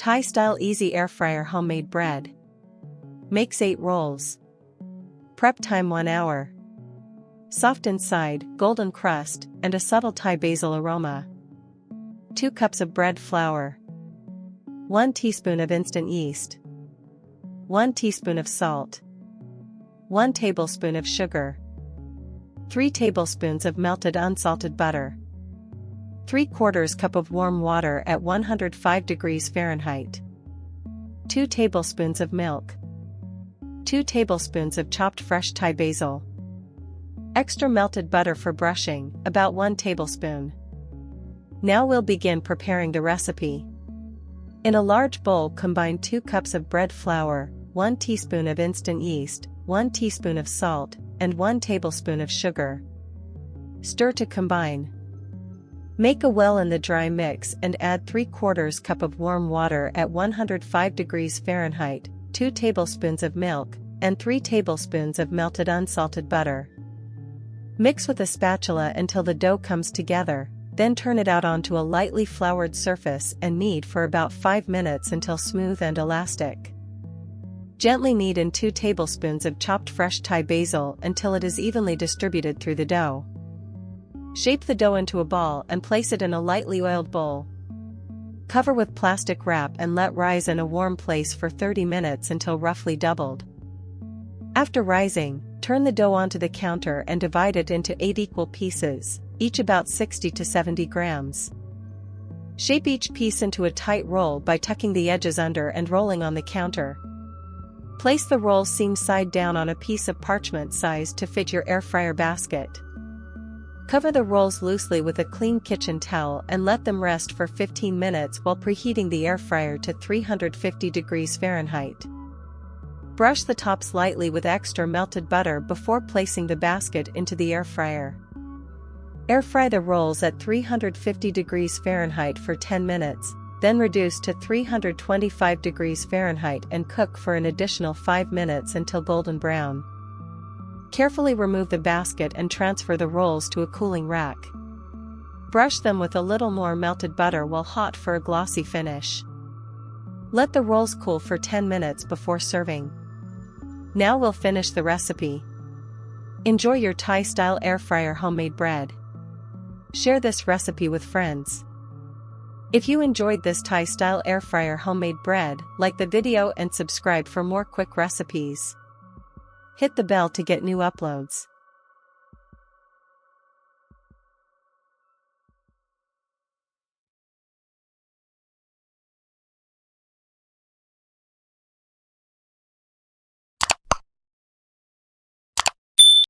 Thai-style easy air fryer homemade bread. Makes 8 rolls. Prep time 1 hour. Soft inside, golden crust, and a subtle Thai basil aroma. 2 cups of bread flour. 1 teaspoon of instant yeast. 1 teaspoon of salt. 1 tablespoon of sugar. 3 tablespoons of melted unsalted butter. 3/4 cup of warm water at 105 degrees Fahrenheit. 2 tablespoons of milk. 2 tablespoons of chopped fresh Thai basil. Extra melted butter for brushing, about 1 tablespoon. Now we'll begin preparing the recipe. In a large bowl, combine 2 cups of bread flour, 1 teaspoon of instant yeast, 1 teaspoon of salt, and 1 tablespoon of sugar. Stir to combine. Make a well in the dry mix and add 3/4 cup of warm water at 105 degrees Fahrenheit, 2 tablespoons of milk, and 3 tablespoons of melted unsalted butter. Mix with a spatula until the dough comes together, then turn it out onto a lightly floured surface and knead for about 5 minutes until smooth and elastic. Gently knead in 2 tablespoons of chopped fresh Thai basil until it is evenly distributed through the dough. Shape the dough into a ball and place it in a lightly oiled bowl. Cover with plastic wrap and let rise in a warm place for 30 minutes until roughly doubled. After rising, turn the dough onto the counter and divide it into 8 equal pieces, each about 60 to 70 grams. Shape each piece into a tight roll by tucking the edges under and rolling on the counter. Place the roll seam side down on a piece of parchment sized to fit your air fryer basket. Cover the rolls loosely with a clean kitchen towel and let them rest for 15 minutes while preheating the air fryer to 350 degrees Fahrenheit. Brush the tops lightly with extra melted butter before placing the basket into the air fryer. Air fry the rolls at 350 degrees Fahrenheit for 10 minutes, then reduce to 325 degrees Fahrenheit and cook for an additional 5 minutes until golden brown. Carefully remove the basket and transfer the rolls to a cooling rack. Brush them with a little more melted butter while hot for a glossy finish. Let the rolls cool for 10 minutes before serving. Now we'll finish the recipe. Enjoy your Thai-style air fryer homemade bread. Share this recipe with friends. If you enjoyed this Thai-style air fryer homemade bread, like the video and subscribe for more quick recipes. Hit the bell to get new uploads.